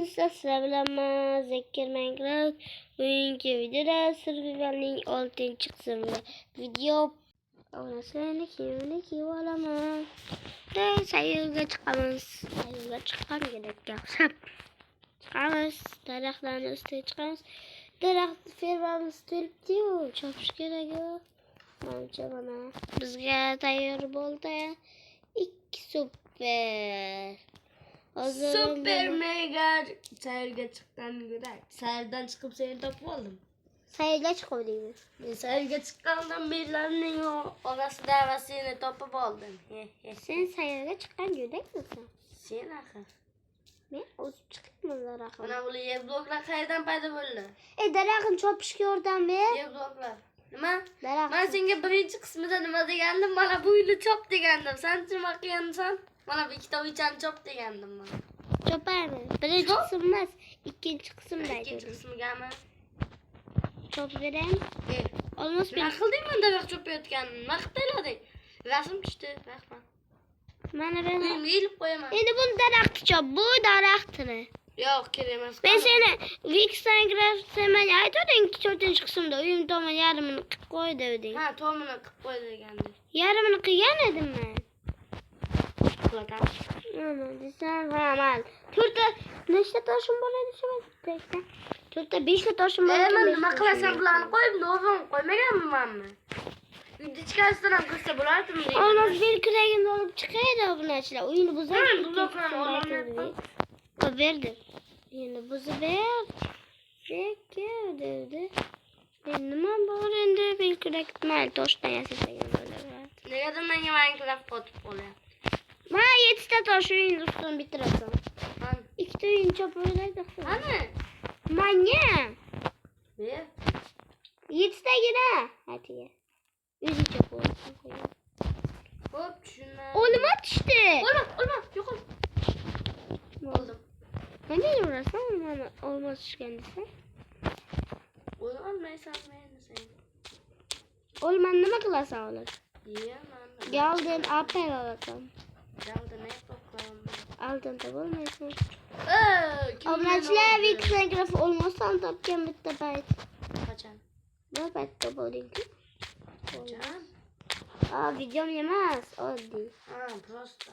Arkadaşlar sizler bilen Zekir Minecraft bugünkü videoda Survival'in 6. kısmında video olasılığı ki olamaz. De sayıga çıkamaz. Sayıga çıkam gerek yok. Çıkamaz. Darakların üstüne çıkamaz. Darak firmamız tülüp diyor. Çok gerek yok. Manca bana. Bizge tayyor boldu ya. 2 süper. Süper mega sayırga çıktan güzel. Sayırdan çıkıp seni topu oldum. Sayıga çıkabiliyor. Sayırga çıkandan birilerinin orası davasını topu oldum. Sen sayıga çıkan gördük müsün? Sen akı. Ne? O çıkmadılar akı. Bana bunu yer bloklar sayırdan payda böldü. Darakın çok pişki oradan be. Yer bloklar. Nima? Darak. Ben seninle birinci kısmında nima degandim, bana buylu çok degandim. Sen kim okuyansan bana bir kitap içen çok degandim bana. Çöper mi? Birinci Çok. kısım emas. İkinci kısımdaydı. İkinci kısmı gelmez. Çöp vereyim. Olmaz Ben bir. akıl değil mi da çok yotgandim. Vakıtla değil. Resim işte. Bakma. Bana ben. Uyum gelip koyamam. Şimdi bunu daraktı çöp. Bu daraktı. Yok kiremez. Ben sana Wix Minecraft hemen aytıyordum ki çöpten kısımda uyum tohuma yarımını koy dedim. Ha tohumunu kıp koydu geldi. Yarımını kıyamadım ben. Zaten. Aman sen hemen. Türk'te neçte taşım böyle düşemez. Türk'te 5 taşım böyle. Hemen maklasam bulanı koyup nohum koymayan mı var mı? Yüzde çıkarsana kızsa bulardım diye. Olmaz bir küreğin olup çıkıyor da bunun içine. Oyunu buzar. Hemen buza koyalım. Oğlum O verdi. Yine buzu ver. Peki dedi. Benim bu rende bir kürek mal toştan yasayım böyle var. ne kadar ben Minecraft potup oluyor. Ma yetişte taşı oyun üstünü bitirasın. Hani? İki de oyun çöp öyle Hani? Manya. Ne? Yetişte yine. Hadi ya. Üzü çöp olsun. Hop şuna. Oğlum at işte. Olmaz. Yok oğlum. Oldum. Ben de uğraşsam olmaz kendisi. Oğlum neyse sen. Oğlum anneme klasa olur. İyi lan. Geldin apel alasın. Geldi ne yapalım? Aldın da olmasın. Kimden Ablaçlar Wix Minecraft olmazsa da kim bitti bayt. Kaçan? Ne bayt da değil ki. Kaçan? Videom yemez. O değil. Ha prosta.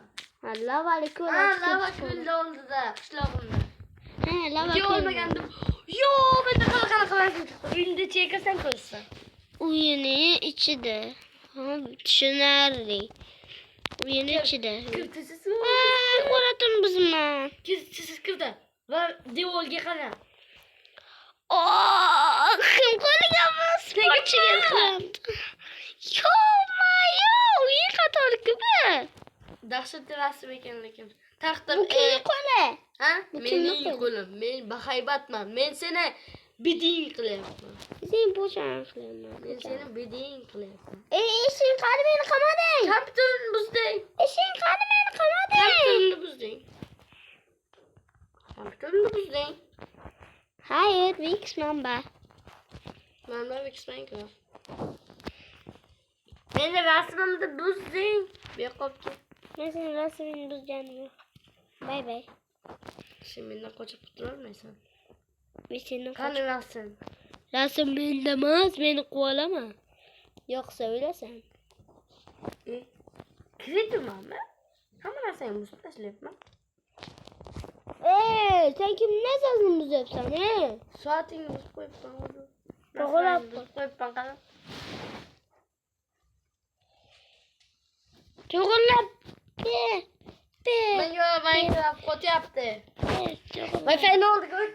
Lava aleyküm. Lava külde oldu da kışlağımda. Lava Video olmayandım. Yo ben de kala ünde çeka sen koysun. Uyunu içi de. Şunarlı. Uyunu içi de. Kırtısı Kuratın bizimle. Kırtısı kırtı. Var divolge kana. Kim koyacağız? Sporcu geldi. Yo iyi kadar gibi. Dahşet terası mekanlıkım. Taktım. Bu kimi kole? Ha? Bu Men kimlik iyi koydu? kolum. Men bakay batma. Men seni bidiğin kılayım. Sen boşan kılma. Men seni bidiğin kılayım. İşin kalbini kamadın. Kaptırın buzdayım. İşin kalbini kamadın. Kaptırın buzdayım. Kaptırın buzdayım. Hayır, Wix number. Ben de Minecraft. Ben de resmimde buzdayım. Bir koptu. Ben senin resmini bozacağım. Bay bay. Şimdi ne koçup durur musun? Biz senin Kanı versin. resim bilmez beni kovalama. Yoksa öyle sen. Kredim ama. Ama sen bu süper yapma. Sen kim ne sözün bize öpsen he? Suatın bu koyup bana. Doğru yapma. Bu koyup bana. Çukurla be. Ben yo Minecraft kod yaptı. Çukurla. Wi-Fi ne oldu gör?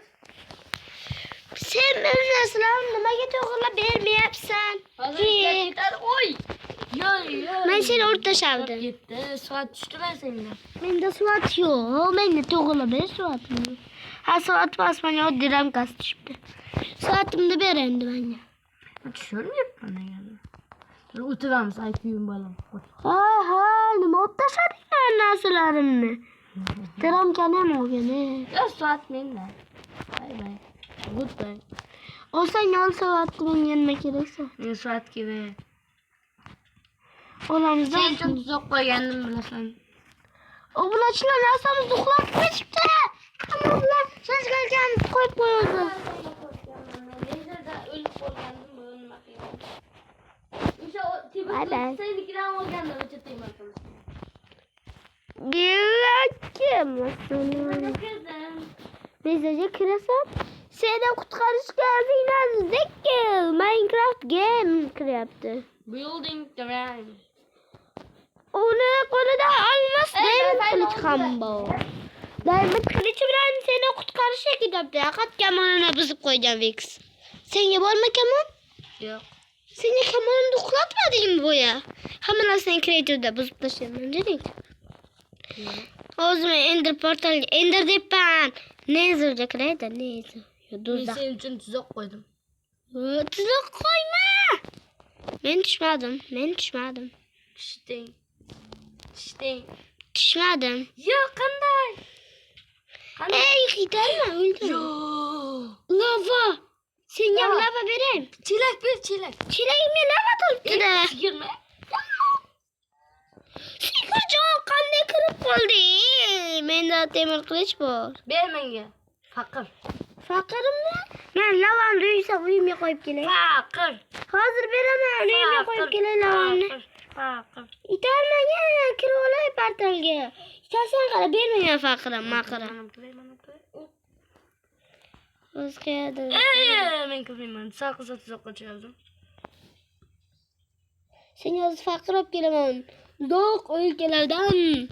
Sen benim nasıl anlama git çukurla bir mi yapsan? Hazır gitar oy. Yo. Ben seni orta şavdım. Gitti. Suat düştü ben seninle. Ben de su atıyor. Ben de çukurla bir su atmıyorum. Ha su atmazsan o direm kastı şimdi. Su attığımda bir endi bence. Şöyle mi yap bana yani? Dur utıram sayfiyim balım. Ha ne modda şarkı nasıllarım Direm canım o gene. Ya Suat benimle. Bay bay. Goodbye. Olsan yol su attı ben yenmek gerekse. Ne Suat gibi. Olamızda. Sen çok zor koyandım bile sen. O bunu açılan yasamız doklar çıktı. Tamam lan. Sen koyup koyuyorsun. Nezirde ölüp olgandim bu ölüm akıyorum. İşte o Bay bay. tipi sevdiklerim olgandım çıtayım arkadaşlar. Bırakın. Mesajı kırasam. Seni kurtarış geldiğinden zekil. Minecraft game yaptı. Building the rhyme. Onu da almaz. Diamond ben kılıç oldu. combo. Diamond kılıcı bilen seni kurtarış yaptı. Hakat kemanına bızıp koyacağım Vix. Sen yapar mı keman? Yok. Seni kemanını doklatmadın mı bu ya? Hemen sen kreatörde bızıp taşıyalım dedik. O zaman Ender Portal, Ender Depan. Ne yazılacak kreatör? Ne yazılacak? Ben Tuzak. senin için tuzak koydum. Tuzak koyma. Ben düşmedim. Düştün. Düşmedim. Yok kanday. Ey giderme öldüm. Yo. Lava. Sen ya Lava. lava vereyim. Çilek bir çilek. Çileğimi lava tuttu da. Girme. Sıkıcı kanne kırıp oldu. Ben de demir kılıç var. Vermenge. Fakir. Fakirim mi? Ben lavan duysa uyumya koyup geleyim. Fakir. Hazır veremem. Uyumya koyup geleyim lavanı. Fakir. İtalma ya. Kira olay partalga. İstersen kadar verme ya fakirim makara. Hoş geldin. Ben kızım sağ kısa tuzak kaçırdım. Sen yaz fakir olup gelemem. Doğuk ülkelerden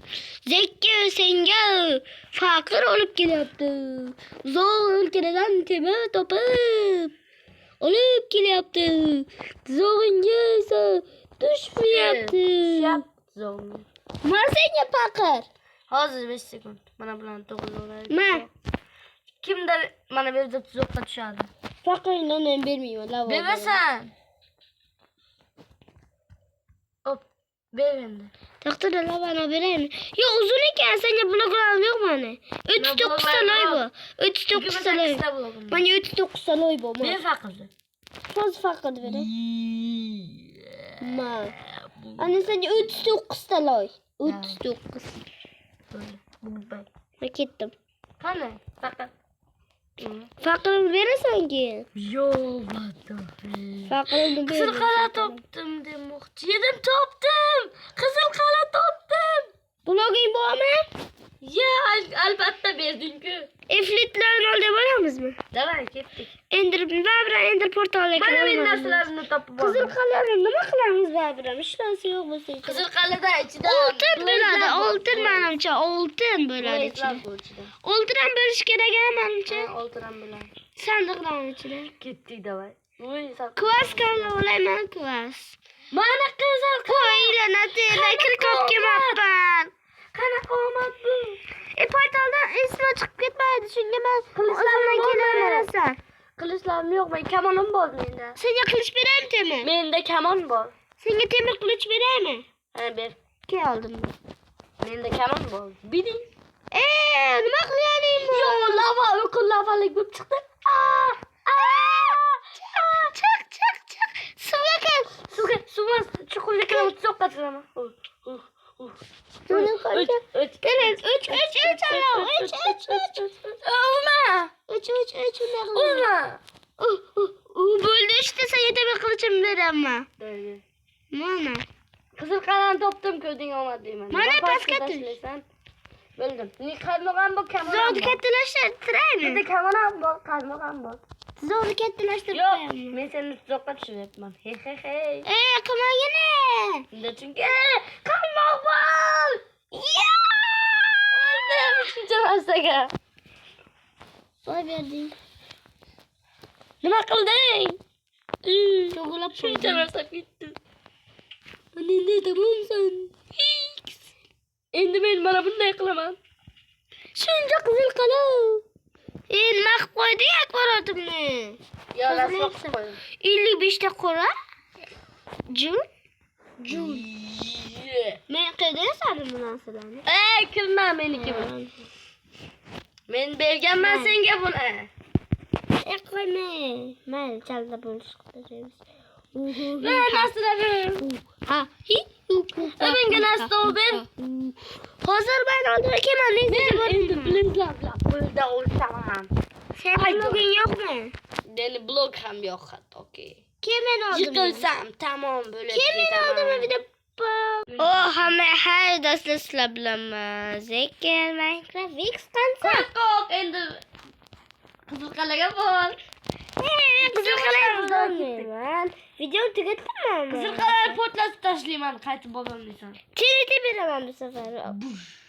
zeki senge fakir olup geliyordu. Zor ülkelerden tebe topup olup geliyordu. Zorunca ise düşmüyordu. Yap zor. Ma sen ya fakir. Hazır 5 sekund. Bana bulan 9 olarak. Ma. Kim de bana bir de tuzak kaçırdı. Fakirle ben vermiyor. La Bebe sen. Hop. Beyefendi. Taktır da la bana vereyim. Ya uzun iken sen ya bloklar yok mu hani? 39 salay bu. 39 salay. Bana 39 salay bu. Bir fakirdi. Faz fakir vereyim. Ma. Anne sen 39 salay. 39. Böyle. Bu ben. Bak gittim. Hani? Fakir. Fakirim verirsen ki. Yo what the hell. Fakirim Kızıl kala toptum demek. Yedim toptum. Kızıl kala toptum. Blogin bu ama. Ya albatta verdin ki. Eflitlerin oldu varamız mı? Davay gittik. Ender portalı. Bana bir nasıllarını topu var. Kızıl kalanın ne bakılarımız babram? İşlensi yok mu senin? Kızıl kalada içinde. Oltun böyle de oltun benimce oltun böyle de içine. Olturan böyle şikere gelmemce. Olturan böyle. Sandıkların içine. Gittik davay. Kuvas kanlı olayım ben kuvas. Bana kızıl Koyla natıyla kırkap kemattan. kana komat bu. Portaldan ismi çıkıp gitmedi çünkü ben o zaman gelemezsen. Kılıçlarım yok ben kemanım bol mende. Sen ya kılıç vereyim mi? Mende keman bol. Sen ya temir kılıç vereyim mi? Hani bir. Ki aldım ben. Mende keman bol. Biri. Ne bakıyorum bu? Yo lava ökül lavalık bir çıktı. Çık. Suya gel. Su var. Çukurlu çok kaçırama. Bunu koyacağım. Gelin 3 Allah 3. Olma. 3 ne Olma. Böyle işte sen ya temir kılıçımı ver ama. Mana. Kızıl kalan toptum köydün olmadı değil mi? Bana pas getir. Böldüm. Ni kalmakan bu keman. Zorluk ettiler tray Bir de mi? keman bol kalmakan bol. Zorluk ettiler tray Yok. mi? Ben senin çok kaçırıyorum. Hey. Kaman yine. Ne çünkü kalmak bol. Ya. Öldüm. Canım Oy verdim. ne kıldın? Çok ulap Şu koydum. canım gitti. Anne ne tamam sen. Şimdi benim bana bunu da yakalamam. Şunca kızıl kala. Mak koydu ya koradım ne? Ya Kızıl nasıl yoksa. koydum? 55'te kora. Jun. Ben köyden sardım bundan sonra. Kırma beni gibi. Ben belgem ben sen gel buna. Koyma. Ben çalda buluşturacağız. Ben nasıl yapıyorum? Ha. Ben gene hasta ol ben. Hazır ben öldürürken annesi Ben indi blizlak burada olsam. Senin bugün yok mu? Beni blok hem yok hatta okey. Kimin oldu? Yıkılsam tamam böyle. Kimin oldu mu bir de Oh, her das lablamaz. Zeker Minecraft X kanka. Kalk ender. Kızıl kaleye bol. Kızıl kalem bozulmuyor. Video tükettin mi ama? Kızıl kaleye potlas taşlayayım ben kayıtı bozulmuşsun. TRT bir zaman bu sefer. Buş.